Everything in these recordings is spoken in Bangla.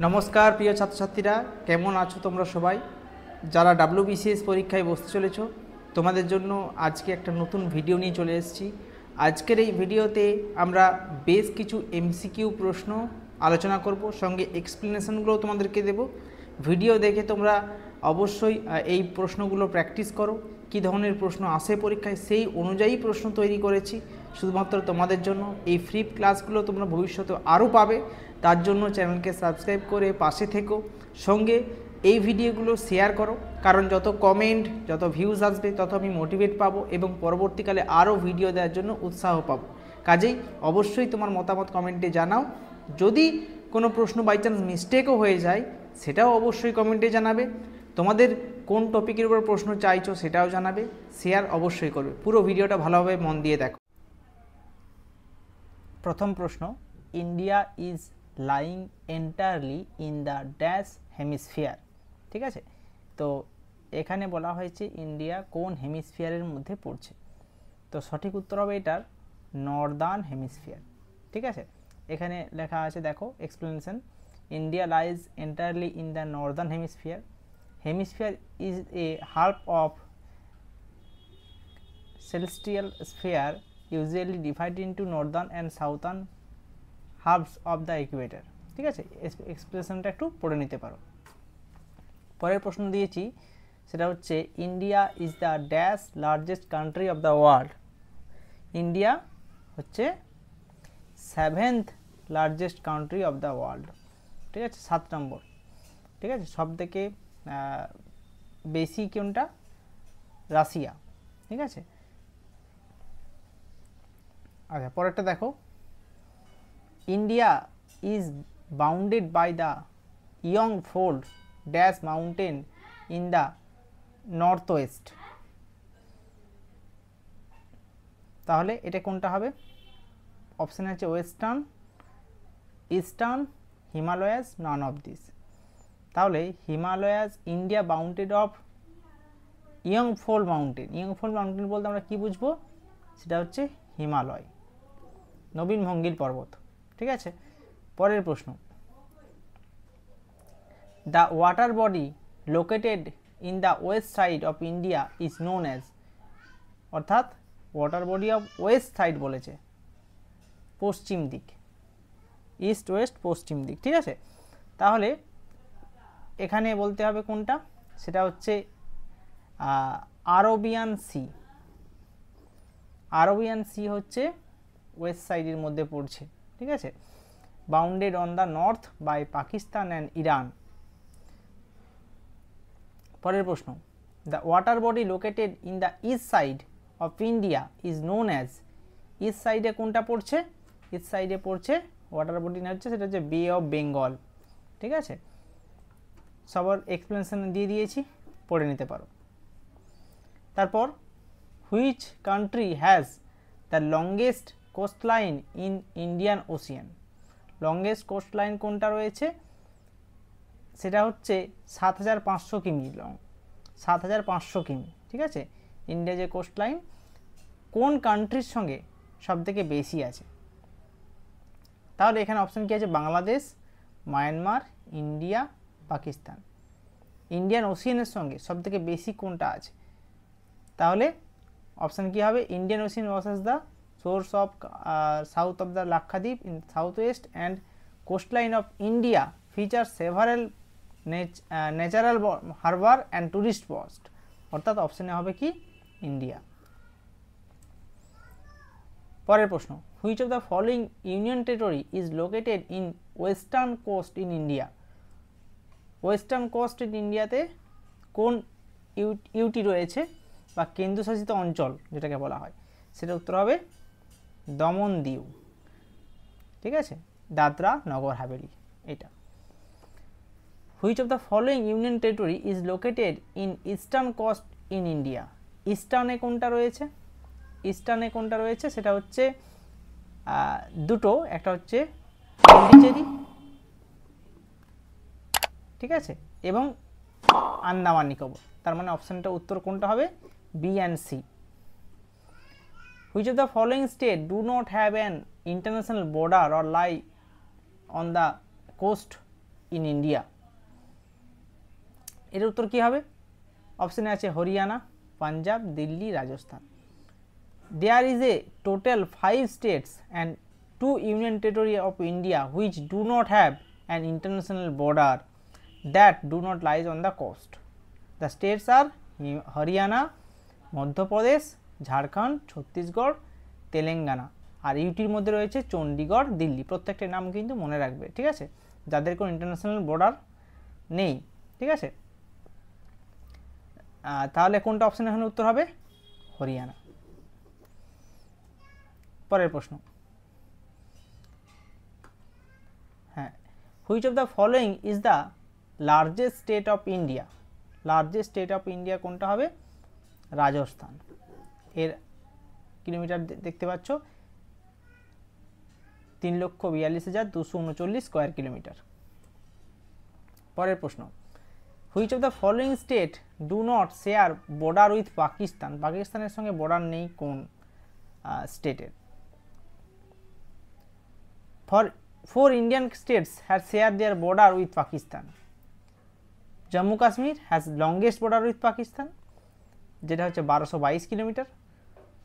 নমস্কার প্রিয় ছাত্রছাত্রীরা, কেমন আছো তোমরা সবাই? যারা WBCS পরীক্ষায় বসতে চলেছো তোমাদের জন্য আজকে একটা নতুন ভিডিও নিয়ে চলে এসেছি। আজকের এই ভিডিওতে আমরা বেশ কিছু MCQ প্রশ্ন আলোচনা করব, সঙ্গে এক্সপ্লেনেশনগুলো তোমাদেরকে দেব। ভিডিও দেখে তোমরা অবশ্যই এই প্রশ্নগুলো প্র্যাকটিস করো। কী ধরনের প্রশ্ন আসে পরীক্ষায় সেই অনুযায়ী প্রশ্ন তৈরি করেছি শুধুমাত্র তোমাদের জন্য। এই ফ্রি ক্লাসগুলো তোমরা ভবিষ্যতে আরও পাবে, তার জন্য চ্যানেলকে সাবস্ক্রাইব করে পাশে থেকো, সঙ্গে এই ভিডিওগুলো শেয়ার করো, কারণ যত কমেন্ট যত ভিউজ আসবে তত আমি মোটিভেট পাবো এবং পরবর্তীকালে আরও ভিডিও দেওয়ার জন্য উৎসাহ পাবো। কাজেই অবশ্যই তোমার মতামত কমেন্টে জানাও। যদি কোনো প্রশ্ন বাই চান্স মিস্টেকও হয়ে যায় সেটাও অবশ্যই কমেন্টে জানাবে। তোমাদের কোন টপিকের উপর প্রশ্ন চাইছো সেটাও জানাবে। শেয়ার অবশ্যই করবে। পুরো ভিডিওটা ভালোভাবে মন দিয়ে দেখো। প্রথম প্রশ্ন, India is lying entirely in the dash hemisphere. ঠিক আছে, তো এখানে বলা হয়েছে ইন্ডিয়া কোন হেমিসফিয়ারের মধ্যে পড়ছে। তো সঠিক উত্তর হবে এটার নর্দার্ন হেমিসফিয়ার। ঠিক আছে, এখানে লেখা আছে, দেখো explanation. India lies entirely in the northern hemisphere. Hemisphere is a half of celestial sphere usually divided into northern and southern halves of the equator। ঠিক আছে, এক্সপ্রেশনটা একটু পড়ে নিতে পারো। পরের প্রশ্ন দিয়েছি, সেটা হচ্ছে India is the dash largest country of the world. India হচ্ছে 7th largest country of the world. ঠিক আছে, 7 নম্বর। ঠিক আছে, সব থেকে বেশি কোনটা? রাশিয়া। ঠিক আছে, আচ্ছা পরেরটা দেখো, India is bounded by the young fold dash mountain in the north west. তাহলে এটা কোনটা হবে? অপশান আছে western, eastern, Himalayas, none of this. তাহলে Himalayas, India bounded of young fold mountain. Young fold mountain বলতে আমরা কি বুঝবো? সেটা হচ্ছে হিমালয়, নবীন ভঙ্গিল পর্বত। ঠিক আছে, পরের প্রশ্ন, the water body located in the west side of India is known as. অর্থাৎ water body of west side বলেছে, পশ্চিম দিক, ইস্ট ওয়েস্ট পশ্চিম দিক। ঠিক আছে, তাহলে এখানে বলতে হবে কোনটা? সেটা হচ্ছে আরবিয়ান সি। আরবিয়ান সি হচ্ছে ওয়েস্ট সাইডের মধ্যে পড়ছে। ঠিক আছে, bounded on the north by Pakistan and Iran. পরের প্রশ্ন, the water body located in the east side of India is known as. East সাইডে কোনটা পড়ছে? ইস্ট সাইডে পড়ছে ওয়াটার বডি না হচ্ছে, সেটা হচ্ছে বে অফ বেঙ্গল। ঠিক আছে, সবার এক্সপ্লেনেশন দিয়ে দিয়েছি, পড়ে নিতে পারো। তারপর, which country has the longest coastline in Indian Ocean. Longest coastline কোনটা রয়েছে? সেটা হচ্ছে 7500 কিমি লং, 7500 কিমি। ঠিক আছে, ইন্ডিয়া যে কোস্টলাইন কোন কান্ট্রির সঙ্গে সব থেকে বেশি আছে? তাহলে এখানে অপশান কি আছে? Bangladesh, Myanmar, India, Pakistan. Indian ওশিয়ানের সঙ্গে সব থেকে বেশি কোনটা আছে? তাহলে অপশান কি হবে? Indian ocean washes the source of south of the Lakshadweep in south west and coastline of India feature several natural harbour and tourist spot. অর্থাৎ অপশানে হবে কি? ইন্ডিয়া। পরের প্রশ্ন, which of the following union territory is located in western coast in India. Western coast in ইন্ডিয়াতে কোন ইউটি রয়েছে বা কেন্দ্রশাসিত অঞ্চল যেটাকে বলা হয়? সেটা উত্তর হবে দমন দিউ। ঠিক আছে, দাদরা নগর হাভেলি এটা। Which of the following union territory is located in eastern coast in India. ইস্টার্নে কোনটা রয়েছে? ইস্টার্নে কোনটা রয়েছে? সেটা হচ্ছে দুটো, একটা হচ্ছে পন্ডিচেরি, ঠিক আছে, এবং আন্দামান নিকোবর। তার মানে অপশানটা উত্তর কোনটা হবে? B and C. Which of the following state do not have an international border or lie on the coast in India? এর উত্তর কী হবে? অপশানে আছে Haryana, Punjab, Delhi, Rajasthan. There is a total 5 states and 2 union territory of India which do not have an international border that do not lies on the coast. The states are Haryana, Madhya Pradesh, Jharkhand, Chhattisgarh, Telangana. আর ইউটির মধ্যে রয়েছে চণ্ডীগড়, দিল্লি। প্রত্যেকটার নাম কিন্তু মনে রাখবে, ঠিক আছে, যাদের কোনো ইন্টারন্যাশনাল বর্ডার নেই, ঠিক আছে। তাহলে কোনটা অপশন এখানে উত্তর হবে? হরিয়ানা। পরের প্রশ্ন, হ্যাঁ, which of the following is the largest state of India? Largest state of India কোনটা হবে? রাজস্থান। এর কিলোমিটার দেখতে পাচ্ছ 3,42,239 স্কোয়ার কিলোমিটার। পরের প্রশ্ন, which of the following state do not share border with Pakistan? পাকিস্তানের সঙ্গে বর্ডার নেই কোন স্টেটের? four Indian states have shared their border with Pakistan. Jammu Kashmir has longest border with Pakistan, যেটা হচ্ছে 1222 kilometre,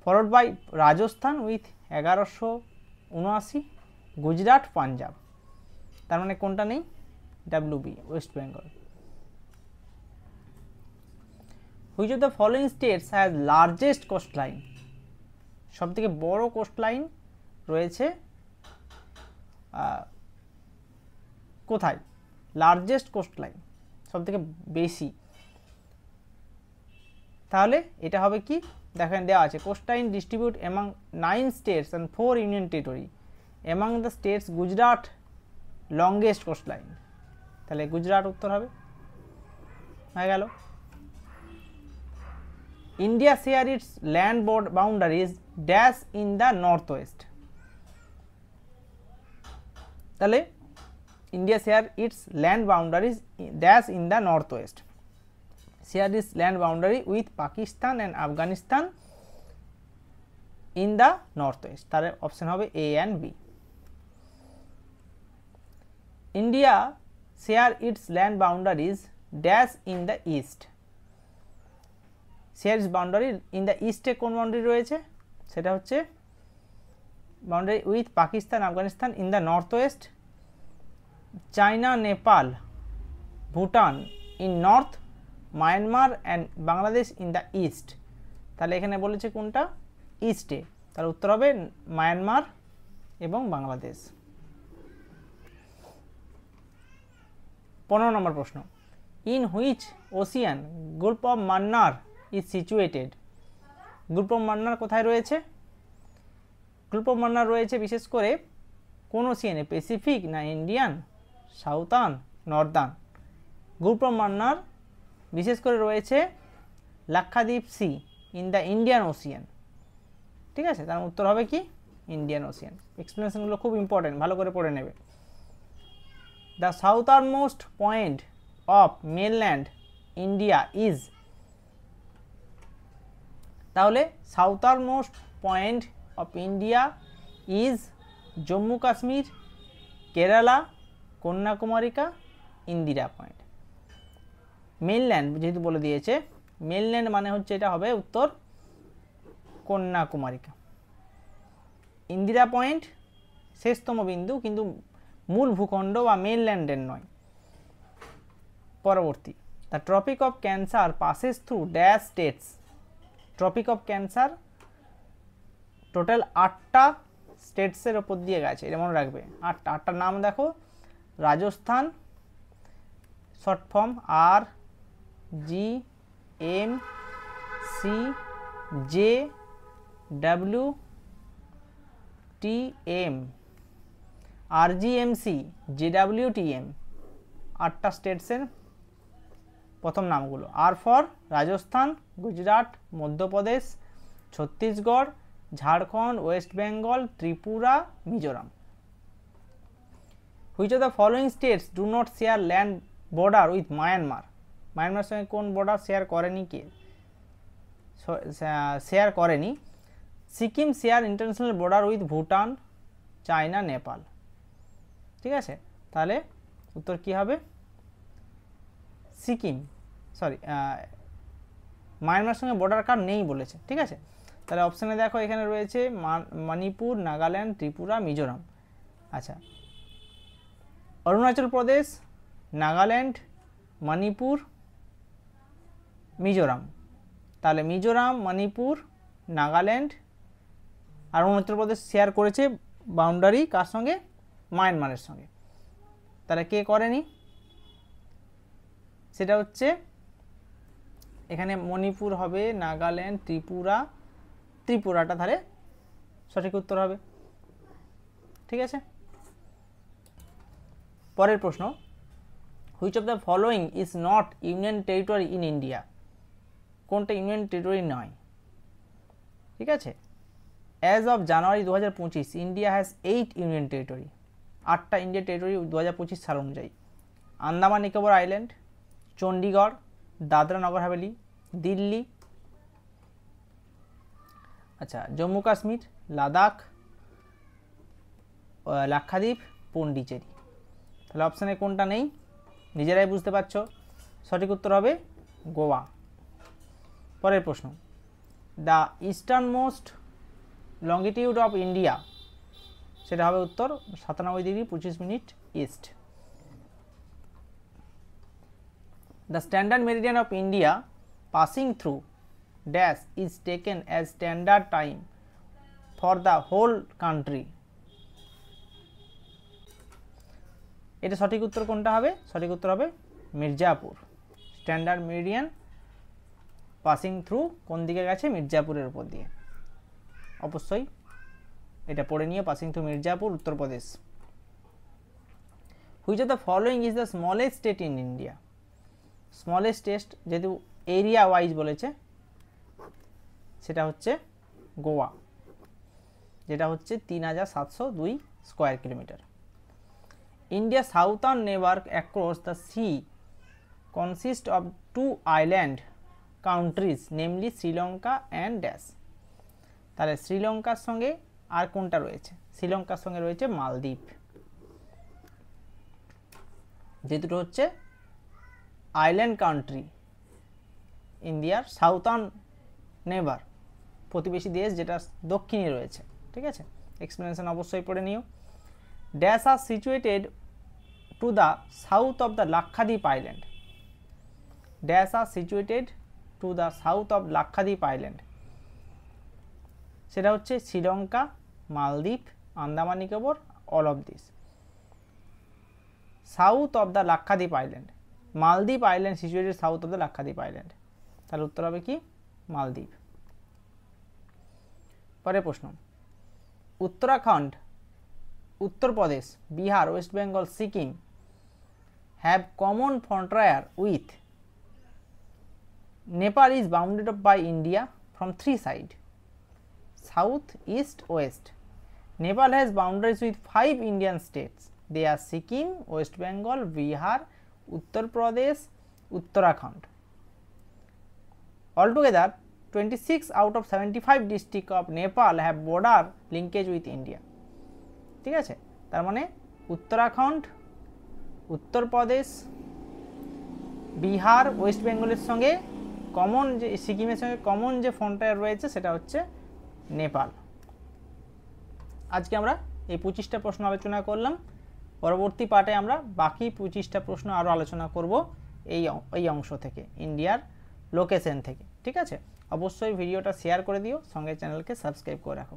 followed by Rajasthan with 1179, Gujarat, Punjab. তার মানে কোনটা নেই? WB, West Bengal. Which of the following states has largest coast line? সব থেকে বড় কোস্ট লাইন রয়েছে কোথায়? লার্জেস্ট কোস্ট লাইন, সব থেকে বেশি। তাহলে এটা হবে কি? দেখেন দেওয়া আছে coast line distribute among 9 states and 4 union territory. Among the states Gujarat longest coast line, তাহলে গুজরাট উত্তর হবে, হয়ে গেল। India share its land boundaries dash in the north west. তাহলে India share its land boundaries dash in the north west. Share its land boundary with Pakistan and Afghanistan in the north west. তাহলে অপশন হবে A and B. India share its land boundaries dash in the east. Share its boundary in the ইস্টে কোন বাউন্ডারি রয়েছে? সেটা হচ্ছে boundary with Pakistan, Afghanistan in the north west, China, Nepal, Bhutan in north, Myanmar and Bangladesh in the east. তাহলে এখানে বলেছে কোনটা? ইস্টে। তাহলে উত্তর হবে মায়ানমার এবং বাংলাদেশ। 15 নম্বর প্রশ্ন, in which ocean group of Mannar is situated? Group of Mannar কোথায় রয়েছে? গ্রুপ অফ মান্নার রয়েছে বিশেষ করে কোন ওশিয়ানে? প্যাসিফিক না Indian, southern, northern? Group of Mannar বিশেষ করে রয়েছে Lakshadweep sea in the Indian ocean, ঠিক আছে। তার উত্তর হবে কি? Indian Ocean. এক্সপ্লেনেশনগুলো খুব ইম্পর্টেন্ট, ভালো করে পড়ে নেবে। The southernmost point of mainland India is, তাহলে southernmost point of India is Jammu Kashmir, Kerala, Kanyakumarika, Indira point. Mainland যেহেতু বলে দিয়েছে, মেনল্যান্ড মানে হচ্ছে এটা হবে উত্তর কন্যাকুমারিকা। ইন্দিরা পয়েন্ট শেষতম বিন্দু, কিন্তু মূল ভূখণ্ড বা মেনল্যান্ডের নয়। পরবর্তী, the tropic of cancer passes through dash states. Tropic of cancer total 8টা স্টেটসের ওপর দিয়ে গেছে, এটা মনে রাখবে। 8টার নাম দেখো, Rajasthan, short form R G M C J W T M, R G M C J W T M, 8টা স্টেটসের প্রথম নামগুলো। R for Rajasthan, Gujarat, Madhya Pradesh, Chhattisgarh, Jharkhand, West Bengal, Tripura, Mizoram. Which of the following states do not share land border with Myanmar? Myanmar সঙ্গে কোন বর্ডার শেয়ার করেনি? কে শেয়ার করেনি? Sikkim share international border with Bhutan, China, Nepal, ঠিক আছে। তাহলে উত্তর কি হবে? সিকিম, সরি মায়ানমার সঙ্গে বর্ডার কার নেই বলেছে, ঠিক আছে। তাহলে অপশানে দেখো এখানে রয়েছে মণিপুর, নাগাল্যান্ড, ত্রিপুরা, মিজোরাম। আচ্ছা, অরুণাচল প্রদেশ, নাগাল্যান্ড, মণিপুর, মিজোরাম। তাহলে মিজোরাম, মণিপুর, নাগাল্যান্ড আর অরুণাচল প্রদেশ শেয়ার করেছে বাউন্ডারি কার সঙ্গে? মায়ানমারের সঙ্গে। তাহলে কে করেনি? সেটা হচ্ছে এখানে মণিপুর হবে, নাগাল্যান্ড, ত্রিপুরাটা তাহলে সঠিক উত্তর হবে, ঠিক আছে। পরের প্রশ্ন, which of the following is not union territory in India? কোনটা ইউনিয়ন টেরিটরি নয়? ঠিক আছে। As of January 2025 India has 8 union territory. 8টা ইন্ডিয়ান টেরিটরি 2025 সাল অনুযায়ী। আন্দামান নিকোবর আইল্যান্ড, চণ্ডীগড়, দাদরা নগর হাভেলি, দিল্লি, আচ্ছা জম্মু কাশ্মীর, লাদাখ, লাক্ষাদ্বীপ, পন্ডিচেরি। তাহলে অপশানে কোনটা নেই নিজেরাই বুঝতে পারছো, সঠিক উত্তর হবে গোয়া। পরের প্রশ্ন, the eastern most longitude of India, সেটা হবে উত্তর 97 degree 25 minute east. The standard meridian of India passing through dash is taken as standard time for the whole country. এটা সঠিক উত্তর কোনটা হবে? সঠিক উত্তর হবে Mirzapur. Standard meridian passing through কোন দিকে গেছে? মির্জাপুরের উপর দিয়ে। অবশ্যই এটা পড়ে নিয়ে, passing through Mirzapur, Uttar Pradesh. Which of the following is the smallest state in India? Smallest state যেহেতু এরিয়া ওয়াইজ বলেছে, সেটা হচ্ছে গোয়া, যেটা হচ্ছে 3702 square kilometre. India southern neighbour across the sea consist of 2 island countries namely Sri Lanka and dash. তাহলে শ্রীলঙ্কার সঙ্গে আর কোনটা রয়েছে? শ্রীলঙ্কার সঙ্গে রয়েছে মালদ্বীপ। যে দুটো হচ্ছে আইল্যান্ড কান্ট্রি, ইন্ডিয়ার সাউথার্ন নেবার, প্রতিবেশী দেশ যেটা দক্ষিণে রয়েছে, ঠিক আছে। এক্সপ্লেনেশন অবশ্যই পড়ে নিও। Dash are situated to the south of the Lakshadweep island. Dash are situated to the south of Lakshadweep island, সেটা হচ্ছে Sri Lanka, Maldives, Andaman Nicobar, all of this. South of the Lakshadweep island, Maldives island situated south of the Lakshadweep island. তাহলে উত্তর হবে কি? মালদ্বীপ। পরের প্রশ্ন, Uttarakhand, Uttar Pradesh, Bihar, West Bengal, Sikkim have common frontier with Nepal is bounded by India from 3 sides: south, east, west. Nepal has boundaries with 5 Indian states. They are Sikkim, West Bengal, Bihar, Uttar Pradesh, Uttarakhand. Altogether, 26 out of 75 districts of Nepal have border linkage with India. ঠিক আছে, তার মানে উত্তরাখণ্ড, উত্তরপ্রদেশ, বিহার, ওয়েস্ট বেঙ্গলের সঙ্গে কমন, যে সিকিমের সঙ্গে কমন যে ফ্রন্টিয়ার রয়েছে সেটা হচ্ছে নেপাল। আজকে আমরা এই 25টা প্রশ্ন আলোচনা করলাম। পরবর্তী পার্টে আমরা বাকি 25টা প্রশ্ন আরও আলোচনা করব এই অংশ থেকে, ইন্ডিয়ার লোকেশন থেকে। ঠিক আছে, অবশ্যই ভিডিওটা শেয়ার করে দিও, সঙ্গে চ্যানেলকে সাবস্ক্রাইব করে রাখো।